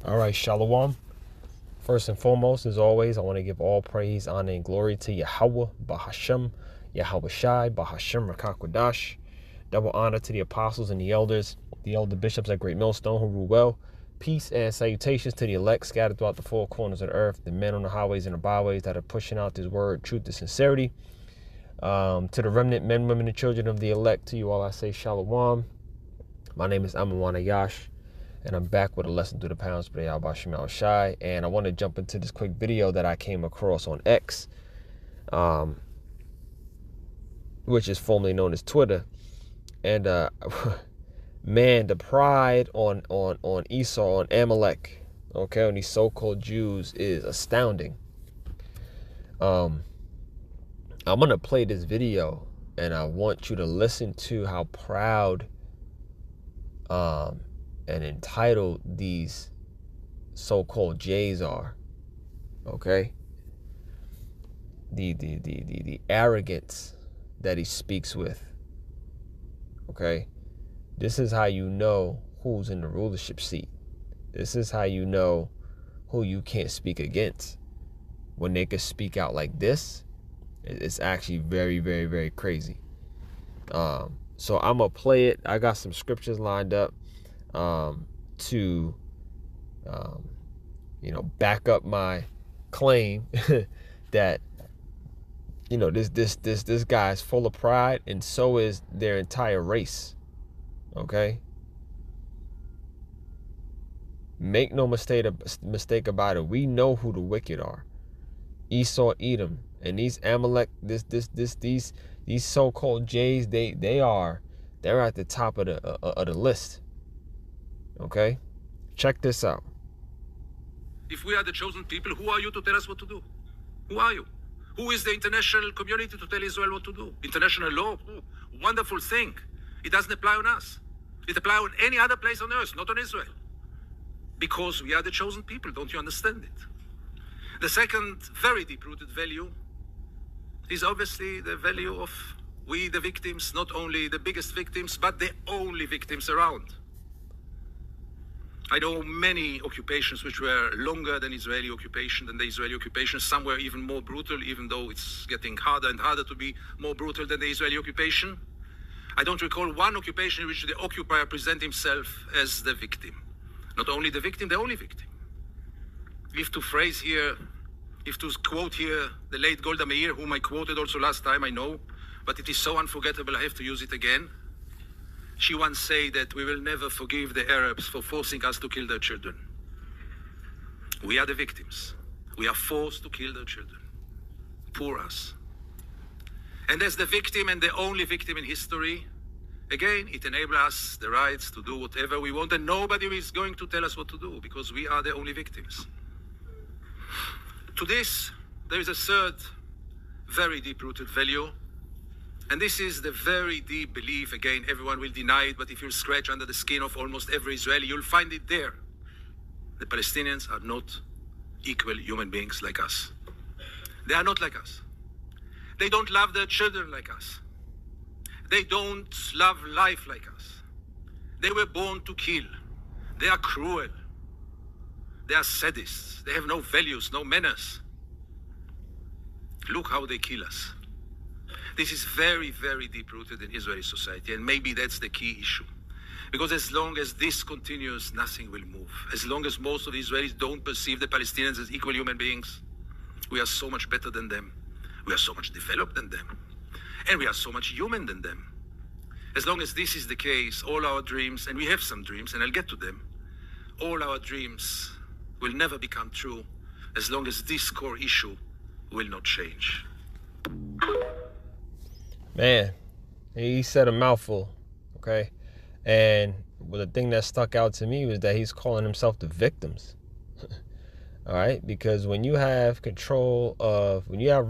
All right, Shalom. First and foremost, as always, I want to give all praise, honor, and glory to Yahawah, Bahasham, Yahawashi, Bahasham, Rakakwadash. Double honor to the apostles and the elders, the elder bishops at Great Millstone who rule well. Peace and salutations to the elect scattered throughout the four corners of the earth, the men on the highways and the byways that are pushing out this word, truth, and sincerity. To the remnant men, women, and children of the elect, to you all I say Shalom. My name is Ahmawan Ahyash, and I'm back with a lesson through the pounds of Yahawashi. And I want to jump into this quick video that I came across on X, which is formerly known as Twitter. And man, the pride on Esau, on Amalek, okay, on these so-called Jews is astounding. I'm gonna play this video, and I want you to listen to how proud and entitled these so-called Jays are. Okay, the arrogance that he speaks with. Okay, this is how you know who's in the rulership seat. This is how you know who you can't speak against. When they can speak out like this, it's actually very, very, very crazy. So I'm gonna play it. I got some scriptures lined up to back up my claim that this guy is full of pride, and so is their entire race. Okay, make no mistake about it. We know who the wicked are: Esau, Edom, and these Amalek. These so-called Jays. They're at the top of the list. Okay, check this out. If we are the chosen people, who are you to tell us what to do? Who are you? Who is the international community to tell Israel what to do? International law? Wonderful thing. It doesn't apply on us. It applies on any other place on earth, not on Israel. Because we are the chosen people. Don't you understand it? The second very deep-rooted value is obviously the value of we, the victims, not only the biggest victims, but the only victims around. I know many occupations which were longer than Israeli occupation, than the Israeli occupation. Some were even more brutal, even though it's getting harder and harder to be more brutal than the Israeli occupation. I don't recall one occupation in which the occupier present himself as the victim. Not only the victim, the only victim. If to quote here the late Golda Meir, whom I quoted also last time, I know, but it is so unforgettable I have to use it again. She once said that we will never forgive the Arabs for forcing us to kill their children. We are the victims. We are forced to kill their children. Poor us. And as the victim and the only victim in history, again, it enables us the rights to do whatever we want, and nobody is going to tell us what to do, because we are the only victims. To this, there is a third very deep-rooted value. And this is the very deep belief. Again, everyone will deny it, but if you scratch under the skin of almost every Israeli, you'll find it there. The Palestinians are not equal human beings like us. They are not like us. They don't love their children like us. They don't love life like us. They were born to kill. They are cruel. They are sadists. They have no values, no manners. Look how they kill us. This is very, very deep-rooted in Israeli society, and maybe that's the key issue. Because as long as this continues, nothing will move. As long as most of the Israelis don't perceive the Palestinians as equal human beings, we are so much better than them. We are so much developed than them. And we are so much human than them. As long as this is the case, all our dreams, and we have some dreams, and I'll get to them, all our dreams will never become true as long as this core issue will not change. Man, he said a mouthful, okay? And the thing that stuck out to me was that he's calling himself the victims. All right? Because when you have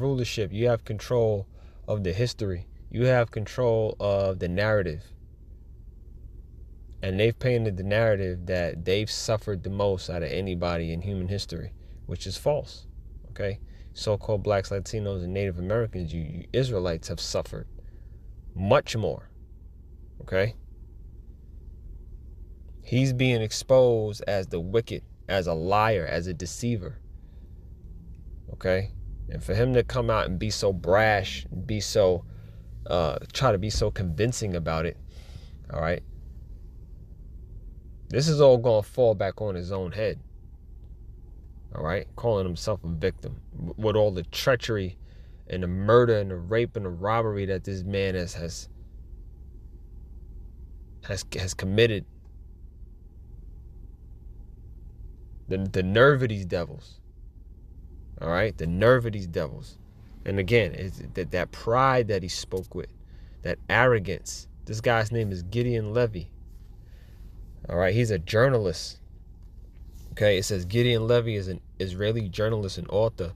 rulership, you have control of the history. You have control of the narrative. And they've painted the narrative that they've suffered the most out of anybody in human history, which is false, okay? So-called blacks, Latinos, and Native Americans, you Israelites have suffered much more, okay? He's being exposed as the wicked, as a liar, as a deceiver. Okay? And for him to come out and be so brash, be so, try to be so convincing about it, all right? This is all going to fall back on his own head. All right? Calling himself a victim with all the treachery and the murder and the rape and the robbery that this man has committed. The nerve of these devils. All right? The nerve of these devils. And again, it's that pride that he spoke with, that arrogance. This guy's name is Gideon Levy. All right? He's a journalist. Okay? It says Gideon Levy is an Israeli journalist and author.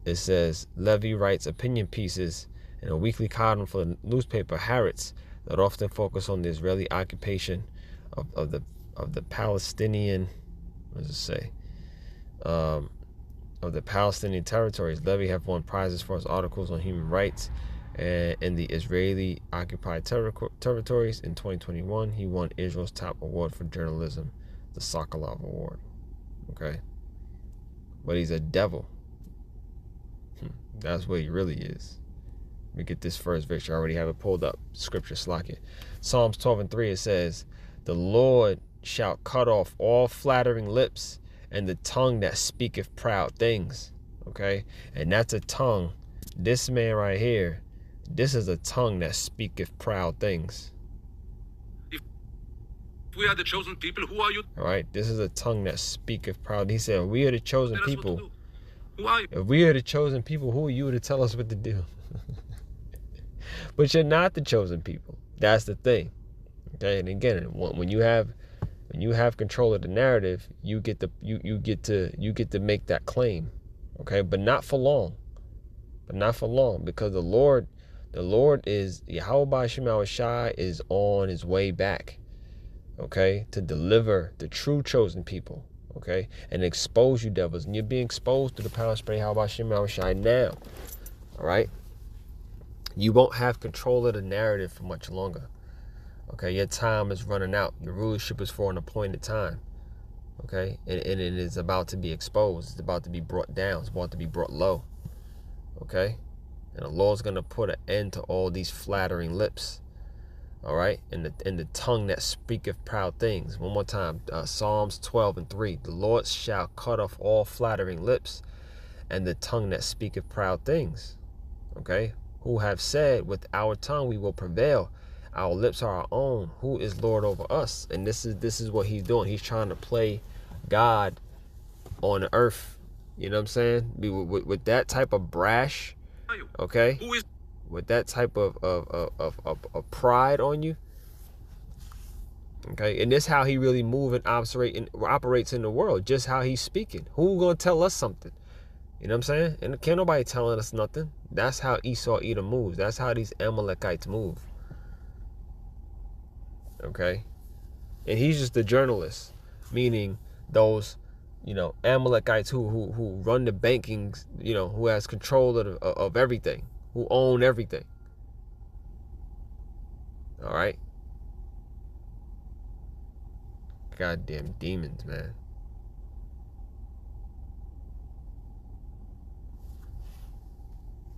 It says Levy writes opinion pieces in a weekly column for the newspaper Haaretz that often focus on the Israeli occupation of the Palestinian, what does it say? Of the Palestinian territories. Levy have won prizes for his articles on human rights and in the Israeli occupied territories. In 2021, he won Israel's top award for journalism, the Sokolov Award. Okay, but he's a devil. That's what he really is. Let me get this first verse. I already have it pulled up. Scripture, slack it. Psalms 12:3, it says, "The Lord shall cut off all flattering lips and the tongue that speaketh proud things." Okay? And that's a tongue. This man right here, this is a tongue that speaketh proud things. If we are the chosen people, who are you? All right? This is a tongue that speaketh proud. He said, we are the chosen people. Who are you? If we are the chosen people, who are you to tell us what to do? But you're not the chosen people. That's the thing. Okay, and again, when you have control of the narrative, you get to make that claim. Okay, but not for long. Because the Lord is Yahawashi is on his way back. Okay, to deliver the true chosen people. Okay, and expose you devils, and you're being exposed to the power of spray Yahawashi now. All right, you won't have control of the narrative for much longer. Okay, your time is running out. Your rulership is for an appointed time. Okay, and it is about to be exposed. It's about to be brought down. It's about to be brought low. Okay, and the Lord's gonna put an end to all these flattering lips. All right, and the tongue that speaketh proud things. One more time, Psalms 12:3. The Lord shall cut off all flattering lips, and the tongue that speaketh proud things. Okay, who have said, with our tongue we will prevail. Our lips are our own. Who is Lord over us? And this is what he's doing. He's trying to play God on the earth. You know what I'm saying? With that type of brash, okay? With that type of pride on you, okay? And this is how he really moves and operates in the world. Just how he's speaking. Who gonna tell us something? You know what I'm saying? And can't nobody telling us nothing. That's how Esau Edom moves. That's how these Amalekites move. Okay? And he's just the journalist, meaning those, Amalekites who run the bankings, who has control of everything, who own everything. All right? Goddamn demons, man.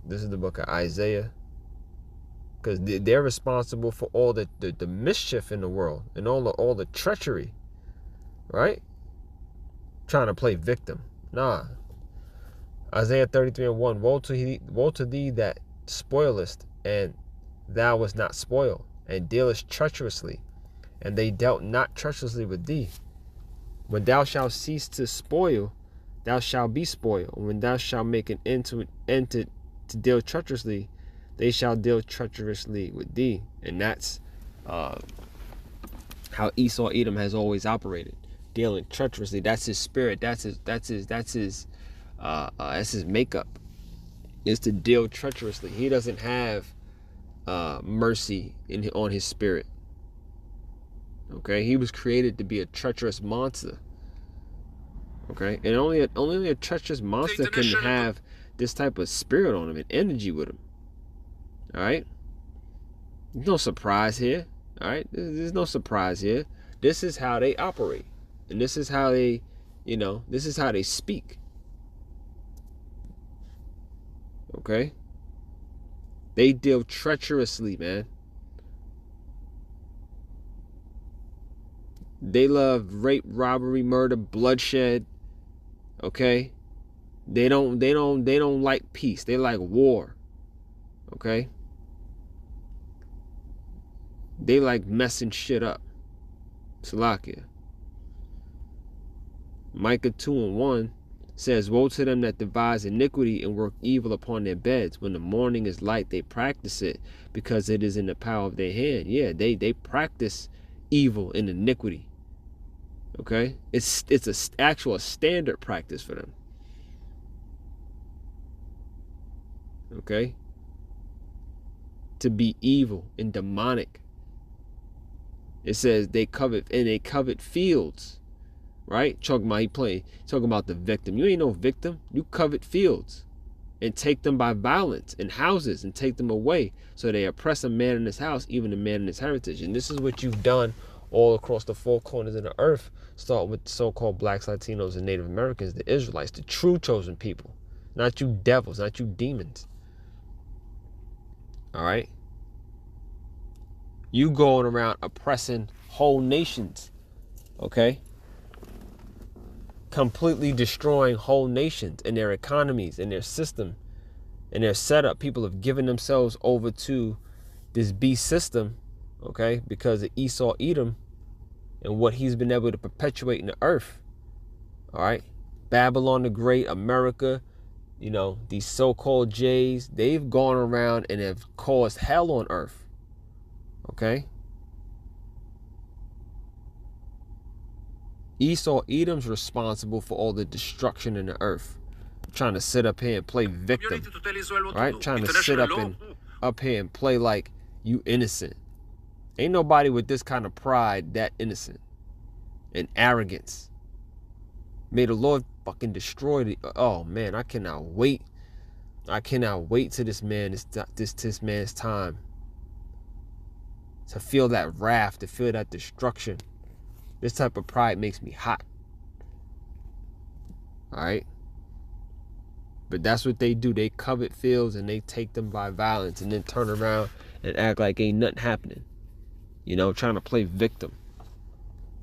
This is the book of Isaiah. Because they're responsible for all the mischief in the world and all the treachery. Right? Trying to play victim. Nah. Isaiah 33:1. Woe to thee that spoilest, and thou wast not spoiled, and dealest treacherously, and they dealt not treacherously with thee. When thou shalt cease to spoil, thou shalt be spoiled. When thou shalt make an end to deal treacherously, they shall deal treacherously with thee. And that's how Esau Edom has always operated, dealing treacherously. That's his spirit. That's his makeup, is to deal treacherously. He doesn't have mercy on his spirit. Okay, he was created to be a treacherous monster. Okay, and only a treacherous monster can have this type of spirit on him and energy with him. All right, there's no surprise here. All right, there's no surprise here. This is how they operate, and this is how they This is how they speak. Okay? They deal treacherously, man. They love rape, robbery, murder, bloodshed. Okay? They don't like peace. They like war. Okay? They like messing shit up. Salakia. Micah 2:1 says, woe to them that devise iniquity and work evil upon their beds. When the morning is light, they practice it because it is in the power of their hand. Yeah, they practice evil and iniquity. Okay? It's a actual standard practice for them. Okay? To be evil and demonic. It says they covet fields. Right? Talking about the victim. You ain't no victim. You covet fields and take them by violence, and houses and take them away. So they oppress a man in his house, even a man in his heritage. And this is what you've done all across the four corners of the earth. Start with the so-called blacks, Latinos, and Native Americans, the Israelites, the true chosen people. Not you devils, not you demons. All right? You going around oppressing whole nations. Okay? Completely destroying whole nations and their economies and their system and their setup. People have given themselves over to this beast system, okay, because of Esau Edom and what he's been able to perpetuate in the earth. All right, Babylon the Great, America, these so-called Jays, they've gone around and have caused hell on earth. Okay. Esau Edom's responsible for all the destruction in the earth. Trying to sit up here and play victim. Right? Trying to sit up here and play like you innocent. Ain't nobody with this kind of pride that innocent. And arrogance. May the Lord fucking destroy the... Oh man, I cannot wait. I cannot wait till this man's time. To feel that wrath, to feel that destruction. This type of pride makes me hot. Alright? But that's what they do. They covet fields and they take them by violence and then turn around and act like ain't nothing happening. Trying to play victim.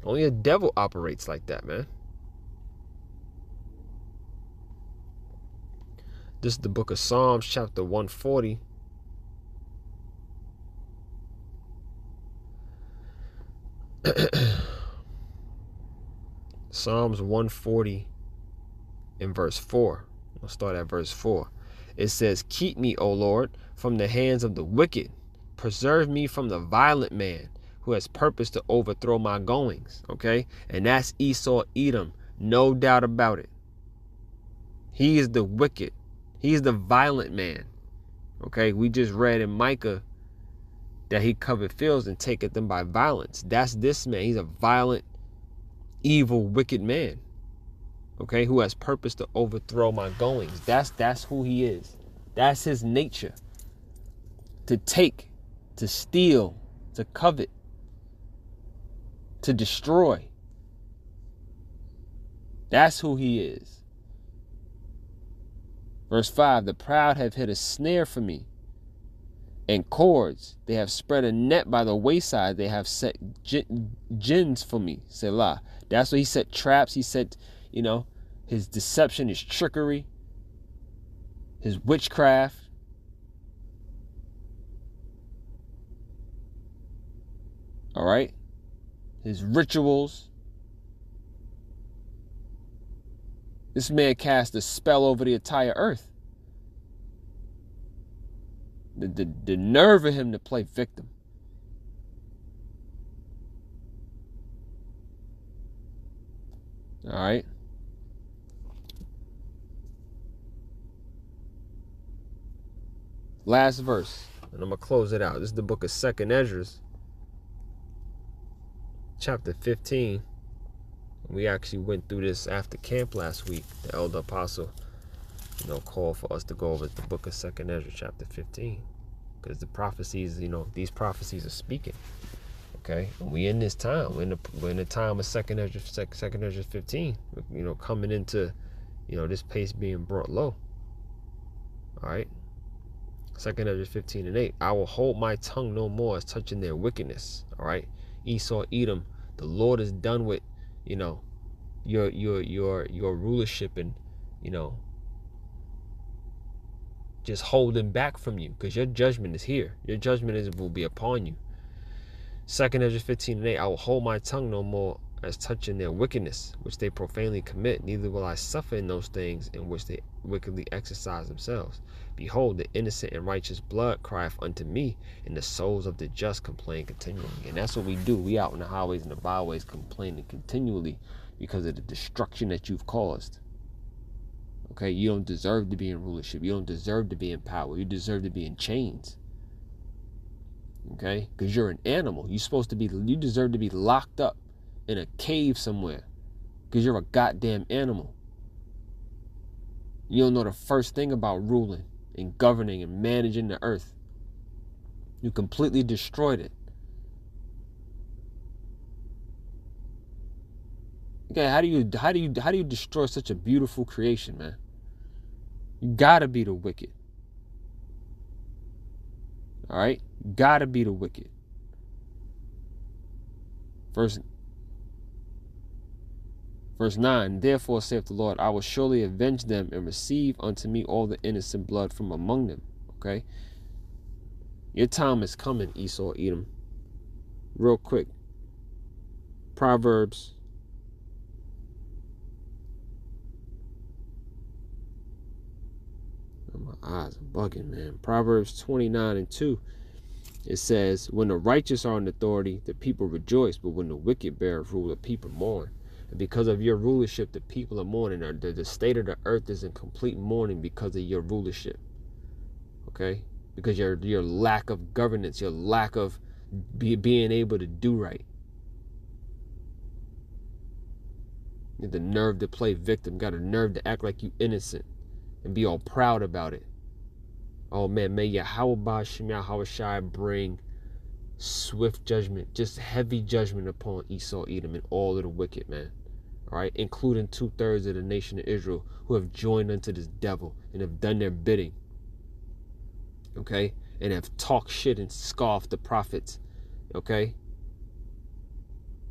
Only a devil operates like that, man. This is the book of Psalms, chapter 140. Psalms 140 in verse 4. We'll start at verse 4. It says, keep me, O Lord, from the hands of the wicked. Preserve me from the violent man who has purposed to overthrow my goings. Okay? And that's Esau Edom. No doubt about it. He is the wicked. He is the violent man. Okay? We just read in Micah that he covered fields and taketh them by violence. That's this man. He's a violent, evil, wicked man. Okay, who has purpose to overthrow my goings. That's who he is. That's his nature. To take, to steal, to covet, to destroy. That's who he is. Verse 5, the proud have hid a snare for me, and cords. They have spread a net by the wayside. They have set gins for me. Selah. That's what he set traps. He set, his deception, his trickery, his witchcraft. All right? His rituals. This man cast a spell over the entire earth. The nerve of him to play victim. All right. Last verse, and I'm going to close it out. This is the book of 2nd Ezra, chapter 15. We actually went through this after camp last week. The elder apostle, called for us to go over the book of 2nd Ezra, chapter 15. Because the prophecies, these prophecies are speaking. Okay, and we in this time. We're in the time of second Ezra 15. Coming into, this pace being brought low. All right. Second Ezra 15:8. I will hold my tongue no more as touching their wickedness. All right. Esau, Edom, the Lord is done with, your rulership and, just holding back from you, because your judgment is here. Your judgment will be upon you. Second Ezra 15:8. I will hold my tongue no more as touching their wickedness, which they profanely commit, neither will I suffer in those things in which they wickedly exercise themselves. Behold, the innocent and righteous blood crieth unto me, and the souls of the just complain continually. And that's what we do. We out in the highways and the byways complaining continually because of the destruction that you've caused. Okay, you don't deserve to be in rulership. You don't deserve to be in power. You deserve to be in chains. Okay, because you're an animal. You deserve to be locked up in a cave somewhere, because you're a goddamn animal. You don't know the first thing about ruling and governing and managing the earth. You completely destroyed it. Okay, how do you destroy such a beautiful creation, man? You gotta be the wicked. All right, gotta be the wicked. Verse 9, therefore saith the Lord, I will surely avenge them and receive unto me all the innocent blood from among them. Okay? Your time is coming, Esau, Edom. Real quick. Proverbs. My eyes are bugging, man. Proverbs 29:2. It says, when the righteous are in authority, the people rejoice, but when the wicked bear rule, the people mourn. And because of your rulership, the people are mourning. The state of the earth is in complete mourning because of your rulership. Okay? Because your lack of governance, your lack of being able to do right. You have the nerve to play victim. Got a nerve to act like you innocent and be all proud about it. Oh man, may Yahawashi bring swift judgment, just heavy judgment upon Esau, Edom, and all of the wicked, man. All right, including 2/3 of the nation of Israel who have joined unto this devil and have done their bidding. Okay, and have talked shit and scoffed the prophets. Okay,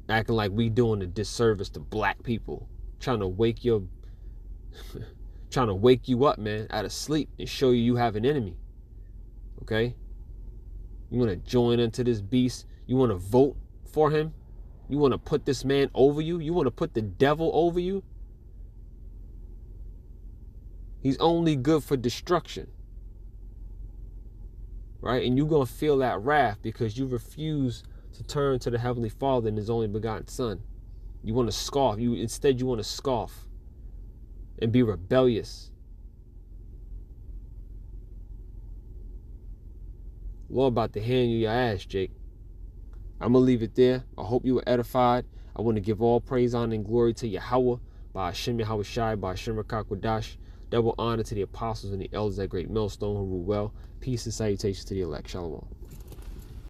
acting like we doing a disservice to black people, trying to wake you up, man, out of sleep and show you have an enemy. Okay? You want to join into this beast? You want to vote for him? You want to put this man over you? You want to put the devil over you? He's only good for destruction. Right? And you're going to feel that wrath because you refuse to turn to the Heavenly Father and His only begotten Son. You want to scoff. Instead, you want to scoff and be rebellious. Lord about to hand you your ass, Jake. I'm going to leave it there. I hope you were edified. I want to give all praise, honor, and glory to Yahawah, by Hashem Yahawashi, by Hashem Rakakwadash. Double honor to the apostles and the elders at Great Millstone who rule well. Peace and salutations to the elect. Shalom.